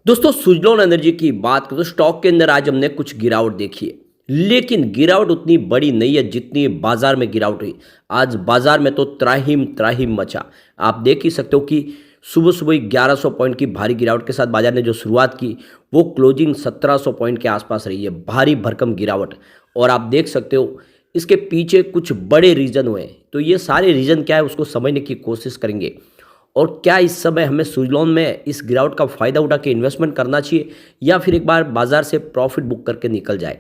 दोस्तों सुजलॉन एनर्जी की बात करें तो स्टॉक के अंदर आज हमने कुछ गिरावट देखी है। लेकिन गिरावट उतनी बड़ी नहीं है जितनी बाजार में गिरावट हुई। आज बाजार में तो त्राहिम त्राहिम मचा। आप देख ही सकते हो कि सुबह सुबह ही 1100 पॉइंट की भारी गिरावट के साथ बाजार ने जो शुरुआत की वो क्लोजिंग 1700 पॉइंट के आसपास रही है। भारी भरकम गिरावट। और आप देख सकते हो इसके पीछे कुछ बड़े रीजन हुए हैं। तो ये सारे रीजन क्या है उसको समझने की कोशिश करेंगे। और क्या इस समय हमें सुजलॉन में इस गिरावट का फ़ायदा उठा के इन्वेस्टमेंट करना चाहिए या फिर एक बार बाजार से प्रॉफिट बुक करके निकल जाए।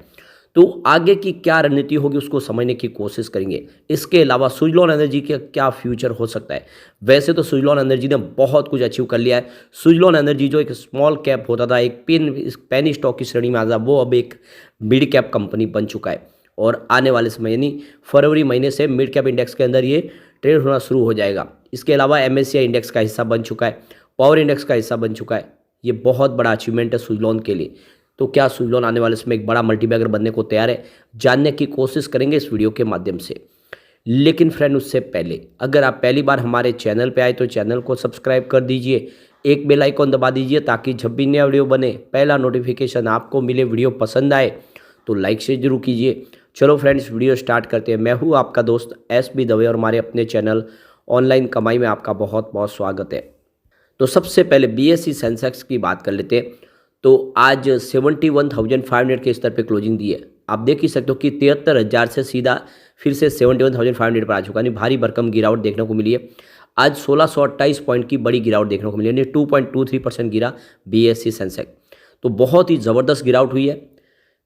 तो आगे की क्या रणनीति होगी उसको समझने की कोशिश करेंगे। इसके अलावा सुजलॉन एनर्जी का क्या फ्यूचर हो सकता है। वैसे तो सुजलॉन एनर्जी ने बहुत कुछ अचीव कर लिया है। सुजलॉन एनर्जी जो एक स्मॉल कैप होता था, एक पेनी स्टॉक की श्रेणी में आता था, वो अब एक मिड कैप कंपनी बन चुका है। और आने वाले समय यानी फरवरी महीने से मिड कैप इंडेक्स के अंदर ये ट्रेड होना शुरू हो जाएगा। इसके अलावा एमएससीआई इंडेक्स का हिस्सा बन चुका है, पावर इंडेक्स का हिस्सा बन चुका है। ये बहुत बड़ा अचीवमेंट है सुजलॉन के लिए। तो क्या सुजलॉन आने वाले समय एक बड़ा मल्टीबैगर बनने को तैयार है, जानने की कोशिश करेंगे इस वीडियो के माध्यम से। लेकिन फ्रेंड उससे पहले अगर आप पहली बार हमारे चैनल पे आए तो चैनल को सब्सक्राइब कर दीजिए, एक बेल आइकॉन दबा दीजिए ताकि जब भी नया वीडियो बने पहला नोटिफिकेशन आपको मिले। वीडियो पसंद आए तो लाइक शेयर जरूर कीजिए। चलो फ्रेंड्स वीडियो स्टार्ट करते हैं। मैं हूँ आपका दोस्त एसबी दवे और हमारे अपने चैनल ऑनलाइन कमाई में आपका बहुत बहुत स्वागत है। तो सबसे पहले बीएसई सेंसेक्स की बात कर लेते हैं। तो आज 71,500 के स्तर पे क्लोजिंग दी है। आप देख ही सकते हो कि 73,000 से सीधा फिर से 71,500 पर आ चुका है। यानी भारी भरकम गिरावट देखने को मिली है। आज 1628 पॉइंट की बड़ी गिरावट देखने को मिली है, यानी 2.23% गिरा बीएसई सेंसेक्स। तो बहुत ही ज़बरदस्त गिरावट हुई है।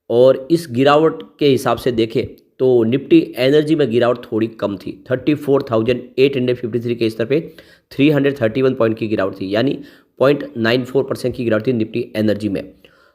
और इस गिरावट के हिसाब से देखें तो निफ्टी एनर्जी में गिरावट थोड़ी कम थी। 34,853 के स्तर पे 331 पॉइंट की गिरावट थी, यानी 0.94% की गिरावट थी निफ्टी एनर्जी में।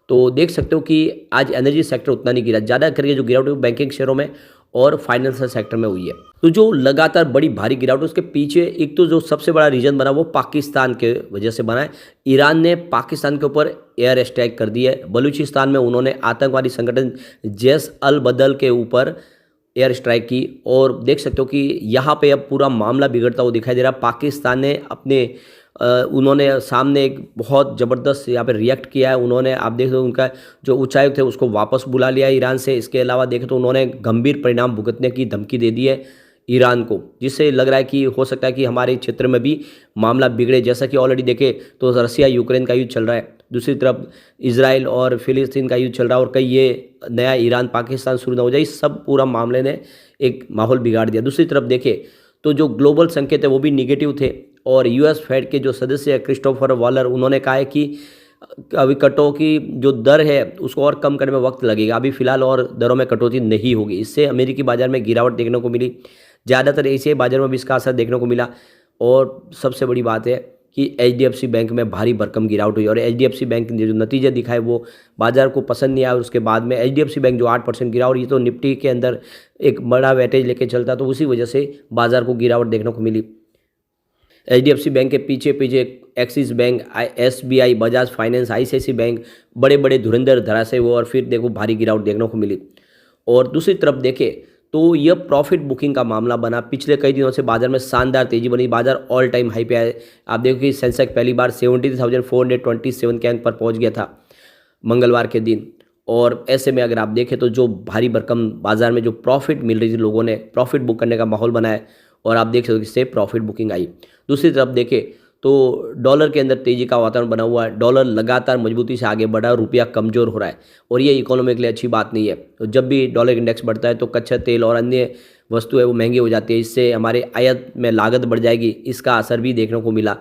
तो देख सकते हो कि आज एनर्जी सेक्टर उतना नहीं गिरा, ज़्यादा करके जो गिरावट हुई बैंकिंग शेयरों में और फाइनेंशियल सेक्टर में हुई है। तो जो लगातार बड़ी भारी गिरावट उसके पीछे एक तो जो सबसे बड़ा रीजन बना वो पाकिस्तान के वजह से बना है। ईरान ने पाकिस्तान के ऊपर एयर स्ट्राइक कर दी है। बलूचिस्तान में उन्होंने आतंकवादी संगठन जैश अल बदल के ऊपर एयर स्ट्राइक की। और देख सकते हो कि यहाँ पे अब पूरा मामला बिगड़ता हुआ दिखाई दे रहा है। पाकिस्तान ने अपने उन्होंने सामने एक बहुत ज़बरदस्त यहाँ पे रिएक्ट किया है। उन्होंने आप देख सकते हो उनका जो उच्चायुक्त थे उसको वापस बुला लिया ईरान से। इसके अलावा देखें तो उन्होंने गंभीर परिणाम भुगतने की धमकी दे दी है ईरान को, जिससे लग रहा है कि हो सकता है कि हमारे क्षेत्र में भी मामला बिगड़े। जैसा कि ऑलरेडी देखें तो रसिया यूक्रेन का युद्ध चल रहा है, दूसरी तरफ इजराइल और फिलिस्तीन का युद्ध चल रहा है, और कहीं ये नया ईरान पाकिस्तान शुरू ना हो जाए। इस सब पूरा मामले ने एक माहौल बिगाड़ दिया। दूसरी तरफ देखें तो जो ग्लोबल संकेत है वो भी निगेटिव थे। और यूएस फेड के जो सदस्य है क्रिस्टोफर वॉलर, उन्होंने कहा है कि अभी कटौती की जो दर है उसको और कम करने में वक्त लगेगा, अभी फिलहाल और दरों में कटौती नहीं होगी। इससे अमेरिकी बाजार में गिरावट देखने को मिली, ज़्यादातर एशियाई बाजार में भी इसका असर देखने को मिला। और सबसे बड़ी बात है कि एचडीएफसी बैंक में भारी भरकम गिरावट हुई। और एचडीएफसी बैंक ने जो नतीजे दिखाए वो बाजार को पसंद नहीं आया। और उसके बाद में एचडीएफसी बैंक जो 8% गिरा, और ये तो निफ्टी के अंदर एक बड़ा वेटेज लेके चलता, तो उसी वजह से बाजार को गिरावट देखने को मिली। एचडीएफसी बैंक के पीछे पीछे Axis Bank, SBI, Bajaj Finance, ICICI Bank, बड़े बड़े धुरंधर धराशायी हुए और फिर देखो भारी गिरावट देखने को मिली। और दूसरी तरफ देखें तो यह प्रॉफिट बुकिंग का मामला बना। पिछले कई दिनों से बाजार में शानदार तेजी बनी, बाजार ऑल टाइम हाई पे आए। आप देखो कि सेंसेक्स पहली बार 73,427 के अंक पर पहुंच गया था मंगलवार के दिन। और ऐसे में अगर आप देखें तो जो भारी भरकम बाजार में जो प्रॉफिट मिल रही थी, लोगों ने प्रॉफिट बुक करने का माहौल बनाया और आप देख सकते हो कि इससे प्रॉफिट बुकिंग आई। दूसरी तरफ देखें तो डॉलर के अंदर तेजी का वातावरण बना हुआ है। डॉलर लगातार मजबूती से आगे बढ़ा, रुपया कमज़ोर हो रहा है और ये इकोनॉमी के लिए अच्छी बात नहीं है। तो जब भी डॉलर इंडेक्स बढ़ता है तो कच्चा तेल और अन्य वस्तु है वो महंगी हो जाती है, इससे हमारे आयात में लागत बढ़ जाएगी, इसका असर भी देखने को मिला।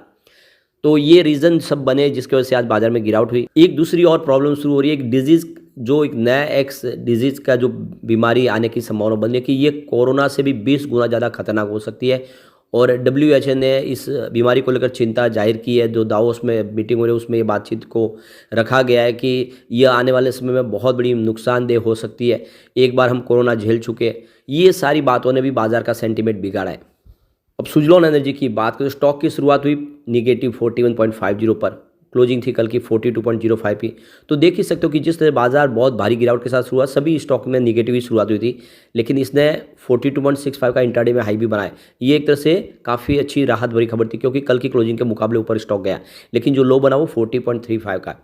तो ये रीज़न सब बने जिसकी वजह से आज बाजार में गिरावट हुई। एक दूसरी और प्रॉब्लम शुरू हो रही है, एक डिजीज़ जो एक नया एक्स डिजीज़ का जो बीमारी आने की संभावना बन रही है कि ये कोरोना से भी 20 गुना ज़्यादा खतरनाक हो सकती है। और डब्ल्यूएचओ ने इस बीमारी को लेकर चिंता जाहिर की है। जो दावोस में मीटिंग हो रही है उसमें ये बातचीत को रखा गया है कि यह आने वाले समय में बहुत बड़ी नुकसानदेह हो सकती है। एक बार हम कोरोना झेल चुके, ये सारी बातों ने भी बाजार का सेंटीमेंट बिगाड़ा है। अब सुजलॉन एनर्जी की बात करें, स्टॉक की शुरुआत हुई -41.50 पर, क्लोजिंग थी कल की 42.05 की। तो देख ही सकते हो कि जिस तरह बाजार बहुत भारी गिरावट के साथ शुरुआत, सभी स्टॉक में निगेटिव ही शुरुआत हुई थी, लेकिन इसने 42.65 का इंट्राडे में हाई भी बनाया। ये एक तरह से काफ़ी अच्छी राहत भरी खबर थी क्योंकि कल की क्लोजिंग के मुकाबले ऊपर स्टॉक गया, लेकिन जो लो बना वो 40.35 का।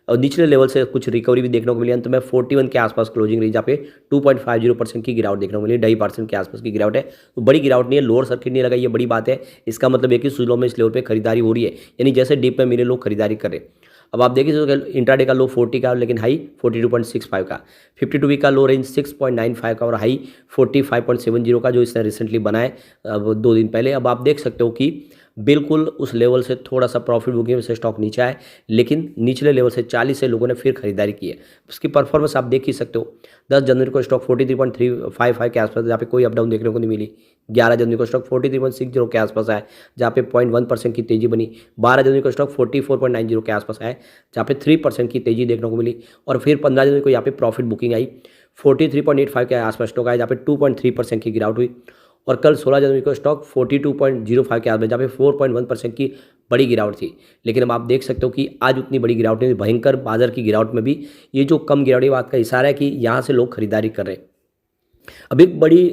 और निचले लेवल से कुछ रिकवरी भी देखने को मिली। अंत में 41 के आसपास क्लोजिंग रही, जहाँ पे 2.50% की गिरावट देखने को मिली, 2.5% के आसपास की गिरावट है। तो बड़ी गिरावट नहीं है, लोअर सर्किट नहीं लगा, ये बड़ी बात है। इसका मतलब है कि सुजलॉन में इस लेवल पे खरीदारी हो रही है, यानी जैसे डीप में मेरे लोग खरीदारी कर रहे हैं। अब आप देखिए तो इंट्राडे का लो 40 का, लेकिन हाई 42.65 का, 52 वीक का लो रेंज 6.95 का और हाई 45.70 का, जो इसने रिसेंटली बनाए अब 2 दिन पहले। अब आप देख सकते हो कि बिल्कुल उस लेवल से थोड़ा सा प्रॉफिट बुकिंग से स्टॉक नीचे आए, लेकिन निचले लेवल से 40 से लोगों ने फिर खरीदारी की है। उसकी परफॉर्मेंस आप देख ही सकते हो। 10 जनवरी को स्टॉक 43.355 के आसपास, जहाँ पे कोई अपडाउन देखने को नहीं मिली। 11 जनवरी को स्टॉक 43.60 के आसपास आए, जहाँ पे 0.1% की तेजी बनी। 12 जनवरी को स्टॉक 44.90 के आसपास आए, जहाँ पे 3% की तेजी देखने को मिली। और फिर 15 जनवरी को यहाँ पे प्रॉफिट बुकिंग आई, 43.85 के आसपास स्टॉक आया, जहाँ पे 2.3% की गिरावट हुई। और कल 16 जनवरी को स्टॉक 42.05 के आसपास, जहाँ पे 4.1% की बड़ी गिरावट थी। लेकिन अब आप देख सकते हो कि आज उतनी बड़ी गिरावट नहीं, भयंकर बाजार की गिरावट में भी ये जो कम गिरावट बात का इशारा है कि यहाँ से लोग खरीदारी कर रहे हैं। अब एक बड़ी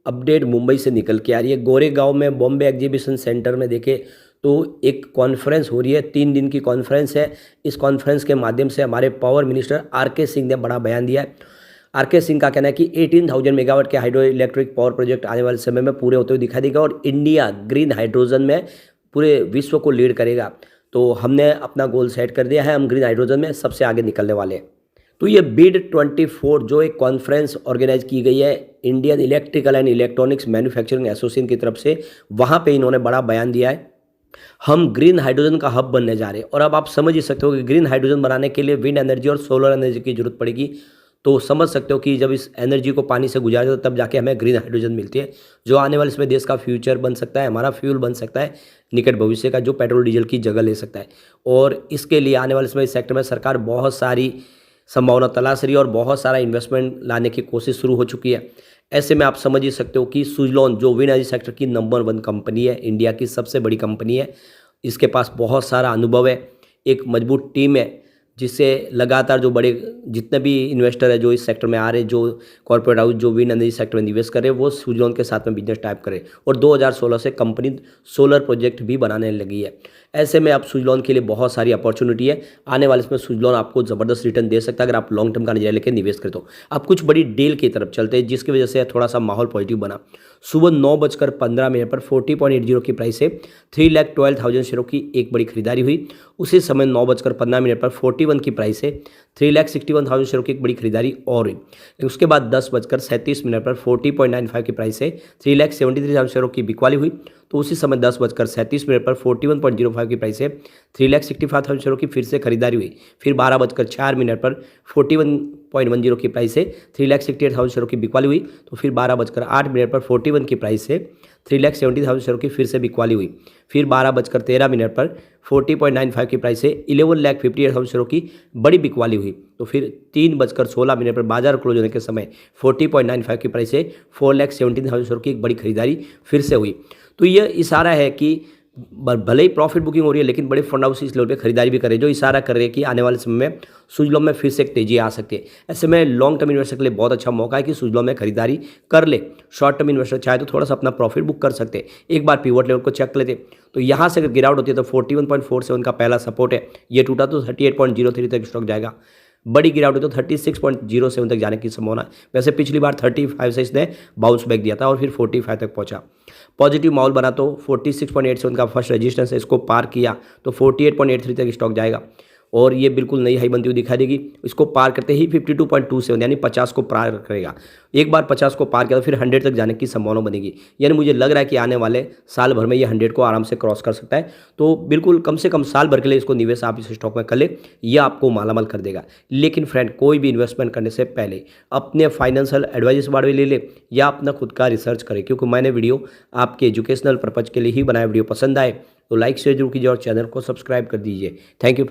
अपडेट मुंबई से निकल के आ रही है। गोरेगांव में बॉम्बे एग्जीबिशन सेंटर में देखे तो एक कॉन्फ्रेंस हो रही है, 3 दिन की कॉन्फ्रेंस है। इस कॉन्फ्रेंस के माध्यम से हमारे पावर मिनिस्टर आर.के. सिंह ने बड़ा बयान दिया है। आर.के. सिंह का कहना है कि 18,000 मेगावाट के हाइड्रो इलेक्ट्रिक पावर प्रोजेक्ट आने वाले समय में पूरे होते हुए दिखाई देगा और इंडिया ग्रीन हाइड्रोजन में पूरे विश्व को लीड करेगा। तो हमने अपना गोल सेट कर दिया है, हम ग्रीन हाइड्रोजन में सबसे आगे निकलने वाले हैं। तो ये बिड 24 जो एक कॉन्फ्रेंस ऑर्गेनाइज की गई है Indian electrical and electronics manufacturing association की तरफ से, वहाँ पे इन्होंने बड़ा बयान दिया है। हम ग्रीन हाइड्रोजन का हब बनने जा रहे हैं। और अब आप समझ ही सकते हो कि ग्रीन हाइड्रोजन बनाने के लिए विंड एनर्जी और सोलर एनर्जी की जरूरत पड़ेगी। तो समझ सकते हो कि जब इस एनर्जी को पानी से गुजारा जाता है तब जाके हमें ग्रीन हाइड्रोजन मिलती है, जो आने वाले इसमें देश का फ्यूचर बन सकता है, हमारा फ्यूल बन सकता है निकट भविष्य का, जो पेट्रोल डीजल की जगह ले सकता है। और इसके लिए आने वाले समय इस सेक्टर में सरकार बहुत सारी संभावना तलाश रही है और बहुत सारा इन्वेस्टमेंट लाने की कोशिश शुरू हो चुकी है। ऐसे में आप समझ ही सकते हो कि सुजलॉन जो विंड एनर्जी सेक्टर की नंबर 1 कंपनी है, इंडिया की सबसे बड़ी कंपनी है, इसके पास बहुत सारा अनुभव है, एक मजबूत टीम है, जिससे लगातार जो बड़े जितने भी इन्वेस्टर है जो इस सेक्टर में आ रहे हैं, जो कॉर्पोरेट हाउस जो विंड एनर्जी सेक्टर में निवेश कर रहे हैं, वो सुजलॉन के साथ में बिजनेस टाइप करें। और 2016 से कंपनी सोलर प्रोजेक्ट भी बनाने लगी है। ऐसे में आप सुजलॉन के लिए बहुत सारी अपॉर्चुनिटी है आने वाले, इसमें सुजलॉन आपको ज़बरदस्त रिटर्न दे सकता है अगर आप लॉन्ग टर्म का नजरिया लेकर निवेश करें तो। आप कुछ बड़ी डील की तरफ चलते हैं, जिसकी वजह से थोड़ा सा माहौल पॉजिटिव बना। सुबह 9:15 पर 40.80 की प्राइस से 3,12,000 शेयरों की एक बड़ी खरीदारी हुई। उसी समय 9:15 पर 41 की प्राइस से 3,61,000 शेयरों की एक बड़ी खरीदारी और हुई। उसके बाद 10:37 पर 40.95 की प्राइस से 3,73,000 शेयरों की बिकवाली हुई। तो उसी समय 10:37 पर 41.05 की प्राइस से 3,65,000 शेयरों की फिर से खरीदारी हुई। फिर 12:04 पर 41.10 की प्राइस से 3,68,000 शेयरों की बिकवाली हुई। तो फिर 12:08 पर 41 की प्राइस से 3,70,000 शेयरों की फिर से बिकवाली हुई। फिर 12:13 पर 40.95 की प्राइस से 11,58,000 शेयरों की बड़ी बिकवाली हुई। तो फिर 3:16 पर बाजार क्लोज होने के समय 40.95 की प्राइस से 4,17,000 शेयरों की एक बड़ी खरीदारी फिर से हुई। तो यह इशारा है कि भले ही प्रॉफिट बुकिंग हो रही है, लेकिन बड़े फंड हाउस इस लेवल पे खरीदारी भी कर रहे हैं, जो इशारा कर रहे हैं कि आने वाले समय में सुजलॉन में फिर से एक तेजी आ सकती है। ऐसे में लॉन्ग टर्म इन्वेस्टर के लिए बहुत अच्छा मौका है कि सुजलॉन में खरीदारी कर ले। शॉर्ट टर्म इन्वेस्टर चाहे तो थोड़ा सा अपना प्रॉफिट बुक कर सकते हैं, एक बार पिवट लेवल को चेक कर लेते। तो यहाँ से अगर गिरावट होती है तो 41.47 का पहला सपोर्ट है, ये टूटा तो 38.03 तक स्टॉक जाएगा। बड़ी गिरावट तो 36.07 तक जाने की संभावना है। वैसे पिछली बार 35 से इसने बाउंस बैक दिया था और फिर 45 तक पहुंचा। पॉजिटिव माहौल बना तो 46.87 का फर्स्ट रेजिस्टेंस है, इसको पार किया तो 48.83 तक स्टॉक जाएगा और ये बिल्कुल नई हाई बनती हुई दिखाई देगी। इसको पार करते ही 52.27 यानी 50 को पार करेगा। एक बार 50 को पार किया तो फिर 100 तक जाने की संभावना बनेगी। यानी मुझे लग रहा है कि आने वाले साल भर में ये 100 को आराम से क्रॉस कर सकता है। तो बिल्कुल कम से कम साल भर के लिए इसको निवेश आप इस स्टॉक में कर ले, यह आपको मालामाल कर देगा। लेकिन फ्रेंड, कोई भी इन्वेस्टमेंट करने से पहले अपने फाइनेंशियल एडवाइजर से बात ले ले या अपना खुद का रिसर्च करें, क्योंकि मैंने वीडियो आपके एजुकेशनल पर्पज के लिए ही बनाया। वीडियो पसंद आए तो लाइक शेयर जरूर कीजिए और चैनल को सब्सक्राइब कर दीजिए। Thank you.